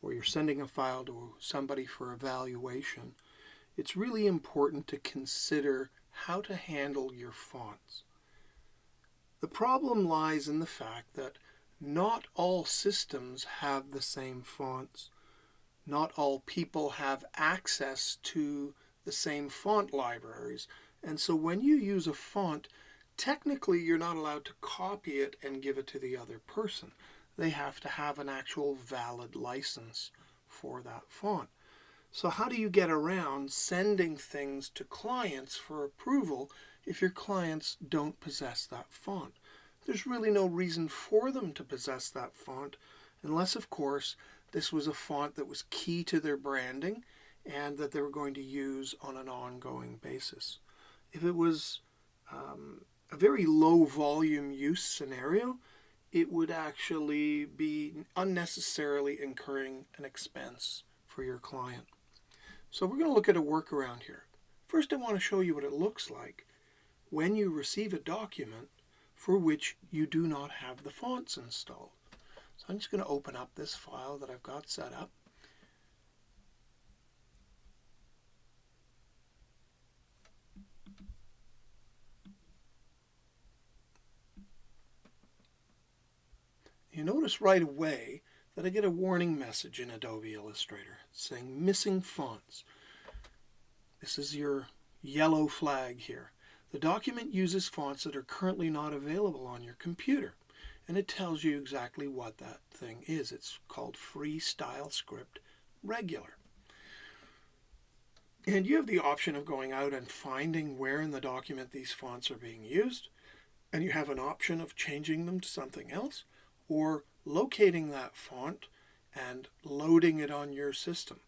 or you're sending a file to somebody for evaluation, it's really important to consider how to handle your fonts. The problem lies in the fact that not all systems have the same fonts. Not all people have access to the same font libraries. And so when you use a font, technically you're not allowed to copy it and give it to the other person. They have to have an actual valid license for that font. So how do you get around sending things to clients for approval if your clients don't possess that font? There's really no reason for them to possess that font, unless, of course, this was a font that was key to their branding and that they were going to use on an ongoing basis. If it was a very low volume use scenario, it would actually be unnecessarily incurring an expense for your client. So we're going to look at a workaround here. First, I want to show you what it looks like when you receive a document for which you do not have the fonts installed. So I'm just going to open up this file that I've got set up. You notice right away that I get a warning message in Adobe Illustrator saying missing fonts. This is your yellow flag here. The document uses fonts that are currently not available on your computer, and it tells you exactly what that thing is. It's called Free Style Script Regular. And you have the option of going out and finding where in the document these fonts are being used, and you have an option of changing them to something else, or locating that font and loading it on your system.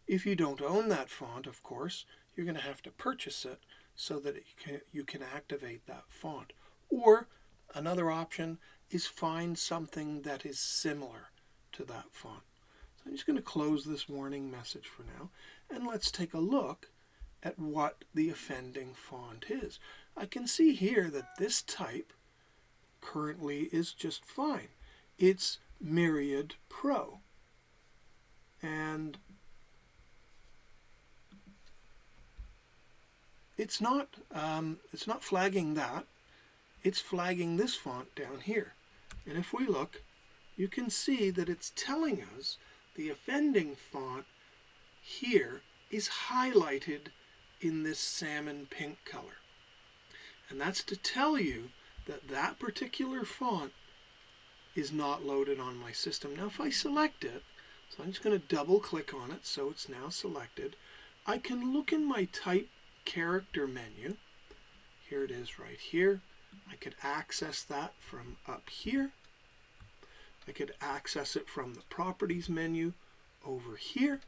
If you don't own that font, of course, you're going to have to purchase it so that you can activate that font. Or another option is find something that is similar to that font. So I'm just going to close this warning message for now, and let's take a look at what the offending font is. I can see here that this type currently is just fine. It's Myriad Pro. And it's not flagging that. It's flagging this font down here. And if we look, you can see that it's telling us the offending font here is highlighted in this salmon pink color. And that's to tell you that that particular font is not loaded on my system. Now if I select it, so I'm just going to double click on it so it's now selected, I can look in my type character menu. Here it is right here. I could access that from up here. I could access it from the properties menu over here.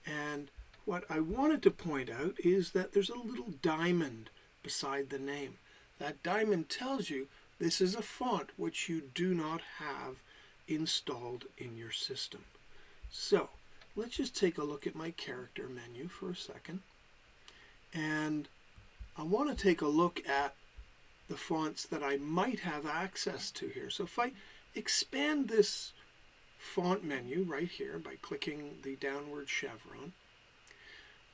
And what I wanted to point out is that there's a little diamond beside the name. That diamond tells you this is a font which you do not have installed in your system. So let's just take a look at my character menu for a second. And I want to take a look at the fonts that I might have access to here. So if I expand this font menu right here by clicking the downward chevron,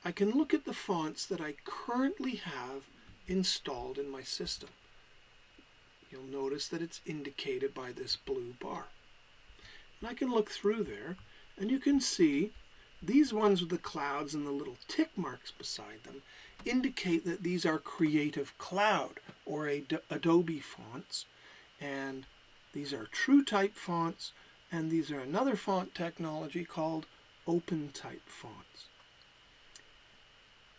I can look at the fonts that I currently have installed in my system. You'll notice that it's indicated by this blue bar. And I can look through there, and you can see these ones with the clouds and the little tick marks beside them indicate that these are Creative Cloud or Adobe fonts, and these are TrueType fonts, and these are another font technology called OpenType fonts.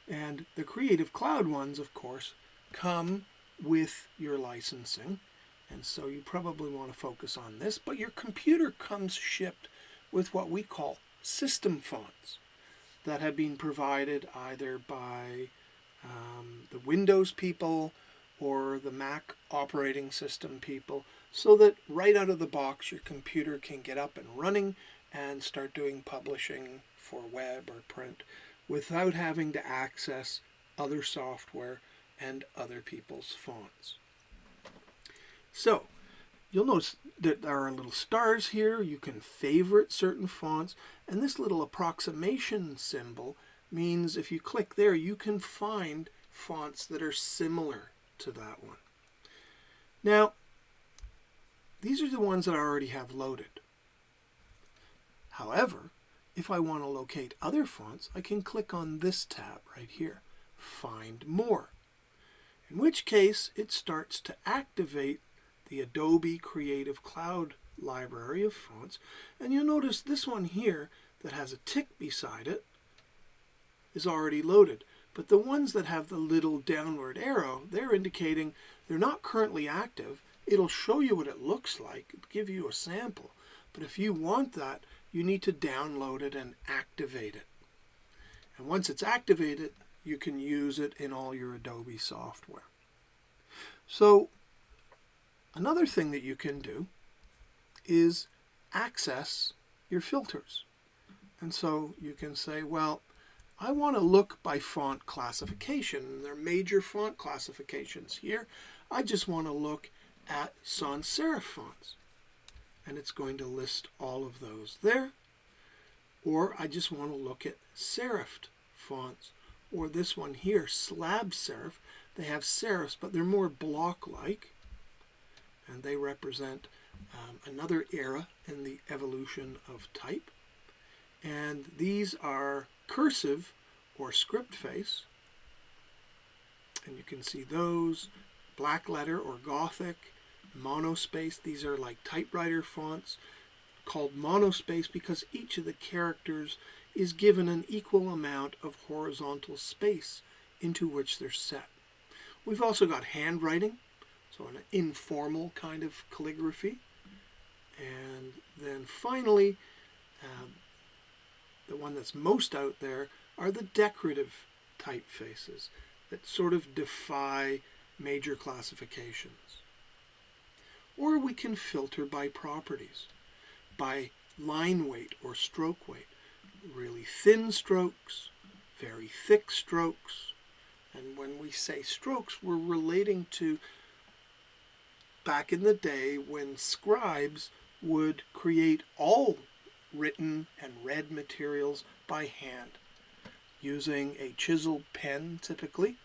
And the Creative Cloud ones, of course, come with your licensing, and so you probably want to focus on this, but your computer comes shipped with what we call system fonts that have been provided either by the Windows people or the Mac operating system people, so that right out of the box your computer can get up and running and start doing publishing for web or print without having to access other software and other people's fonts. So you'll notice that there are little stars here. You can favorite certain fonts, and this little approximation symbol means if you click there, you can find fonts that are similar to that one. Now, these are the ones that I already have loaded. However, if I want to locate other fonts, I can click on this tab right here, Find More, in which case it starts to activate the Adobe Creative Cloud library of fonts. And you'll notice this one here that has a tick beside it is already loaded. But the ones that have the little downward arrow, they're indicating they're not currently active. It'll show you what it looks like, give you a sample. But if you want that, you need to download it and activate it. And once it's activated, you can use it in all your Adobe software. So another thing that you can do is access your filters. And so you can say, well, I want to look by font classification. There are major font classifications here. I just want to look at sans serif fonts. And it's going to list all of those there. Or I just want to look at serifed fonts. Or this one here, slab serif. They have serifs, but they're more block-like. And they represent another era in the evolution of type. And these are cursive or script face. And you can see those, black letter or Gothic, monospace. These are like typewriter fonts called monospace because each of the characters is given an equal amount of horizontal space into which they're set. We've also got handwriting, so an informal kind of calligraphy. And then finally, the one that's most out there are the decorative typefaces that sort of defy major classifications. Or we can filter by properties, by line weight or stroke weight. Really thin strokes, very thick strokes. And when we say strokes, we're relating to back in the day when scribes would create all written and read materials by hand using a chisel pen typically,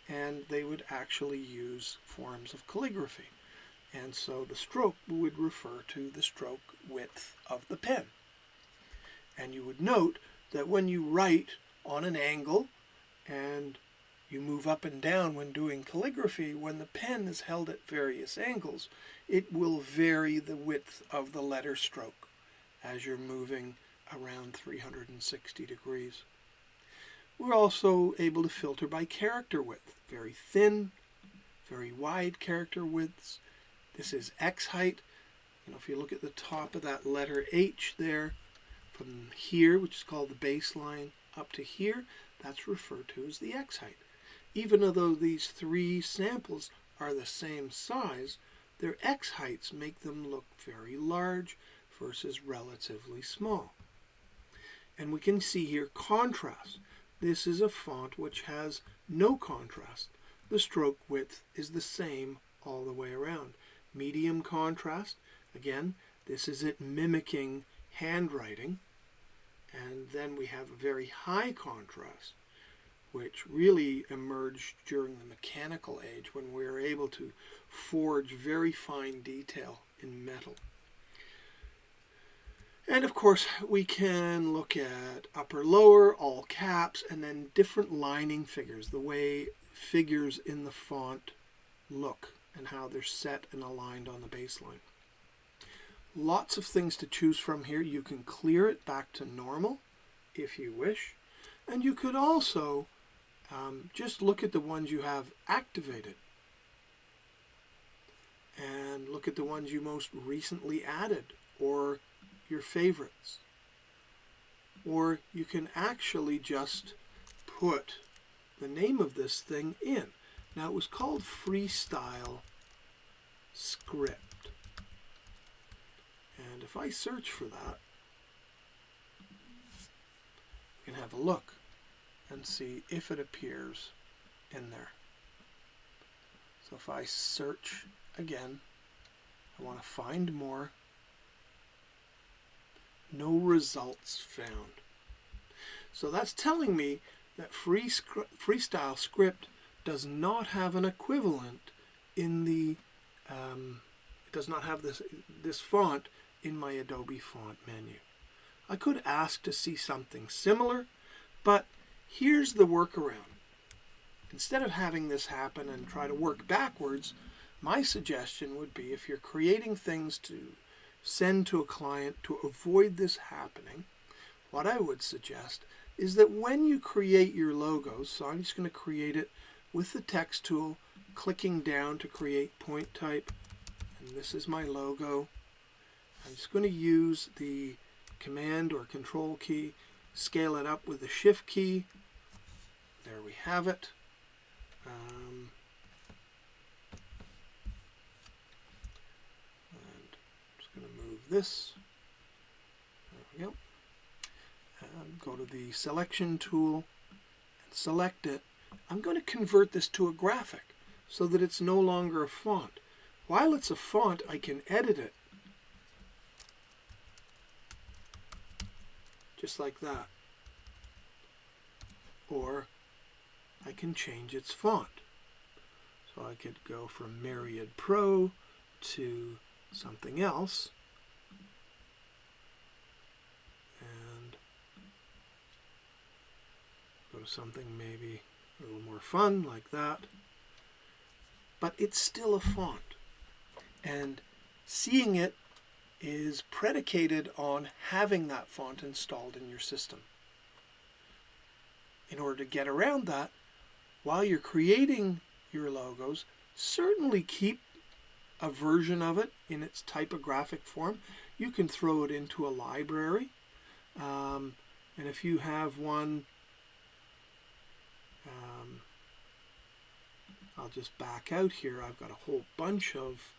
and they would actually use forms of calligraphy. And so the stroke would refer to the stroke width of the pen. And you would note that when you write on an angle and you move up and down when doing calligraphy, when the pen is held at various angles, it will vary the width of the letter stroke as you're moving around 360 degrees. We're also able to filter by character width, very thin, very wide character widths. This is X height. If you look at the top of that letter H there, from here, which is called the baseline, up to here, that's referred to as the X height. Even though these three samples are the same size, their X heights make them look very large versus relatively small. And we can see here contrast. This is a font which has no contrast. The stroke width is the same all the way around. Medium contrast, again, this is it mimicking handwriting. And then we have a very high contrast, which really emerged during the mechanical age when we were able to forge very fine detail in metal. And of course, we can look at upper, lower, all caps, and then different lining figures, the way figures in the font look and how they're set and aligned on the baseline. Lots of things to choose from here. You can clear it back to normal if you wish. And you could also just look at the ones you have activated and look at the ones you most recently added or your favorites. Or you can actually just put the name of this thing in. Now it was called Freestyle Script. And if I search for that, you can have a look and see if it appears in there. So if I search again I want to find more. No results found. So that's telling me that Freestyle Script does not have an equivalent in the, it does not have this font in my Adobe font menu. I could ask to see something similar, but here's the workaround. Instead of having this happen and try to work backwards, my suggestion would be, if you're creating things to send to a client to avoid this happening, what I would suggest is that when you create your logos, so I'm just going to create it with the text tool, clicking down to create point type, and this is my logo. I'm just going to use the Command or Control key, scale it up with the Shift key. There we have it. And I'm just going to move this. There we go. And go to the Selection tool and select it. I'm going to convert this to a graphic so that it's no longer a font. While it's a font, I can edit it just like that. Or I can change its font. So I could go from Myriad Pro to something else. And go to something maybe a little more fun like that. But it's still a font. And seeing it is predicated on having that font installed in your system. In order to get around that, while you're creating your logos, certainly keep a version of it in its typographic form. You can throw it into a library. And if you have one, I'll just back out here. I've got a whole bunch of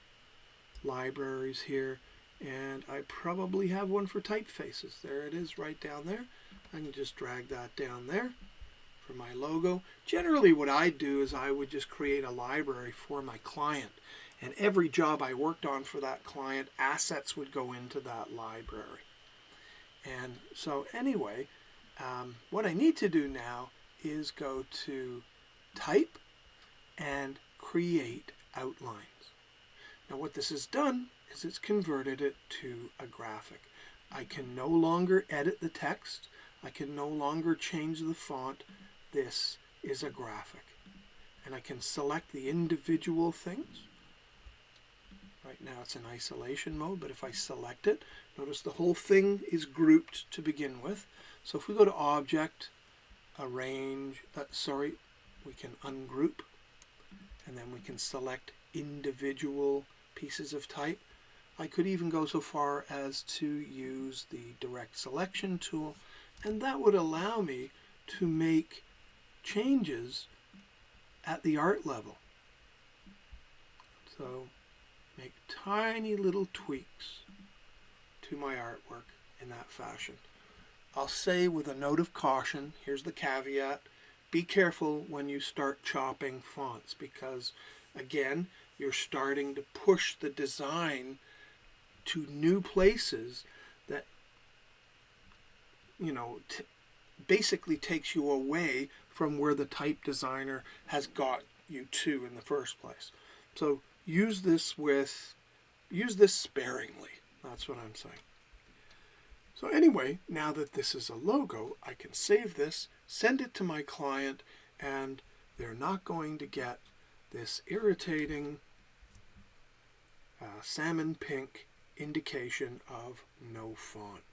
libraries here, and I probably have one for typefaces. There it is right down there. I can just drag that down there for my logo. Generally what I do is I would just create a library for my client, and every job I worked on for that client, assets would go into that library. And so anyway, what I need to do now is go to Type and Create Outlines. Now what this has done is it's converted it to a graphic. I can no longer edit the text. I can no longer change the font. This is a graphic. And I can select the individual things. Right now it's in isolation mode, but if I select it, notice the whole thing is grouped to begin with. So if we go to Object, Arrange, we can ungroup, and then we can select individual pieces of type. I could even go so far as to use the Direct Selection tool, and that would allow me to make changes at the art level. So make tiny little tweaks to my artwork in that fashion. I'll say with a note of caution, here's the caveat, be careful when you start chopping fonts, because again, you're starting to push the design to new places that, basically takes you away from where the type designer has got you to in the first place. So use this sparingly. That's what I'm saying. So anyway, now that this is a logo, I can save this, send it to my client, and they're not going to get this irritating salmon pink indication of no font.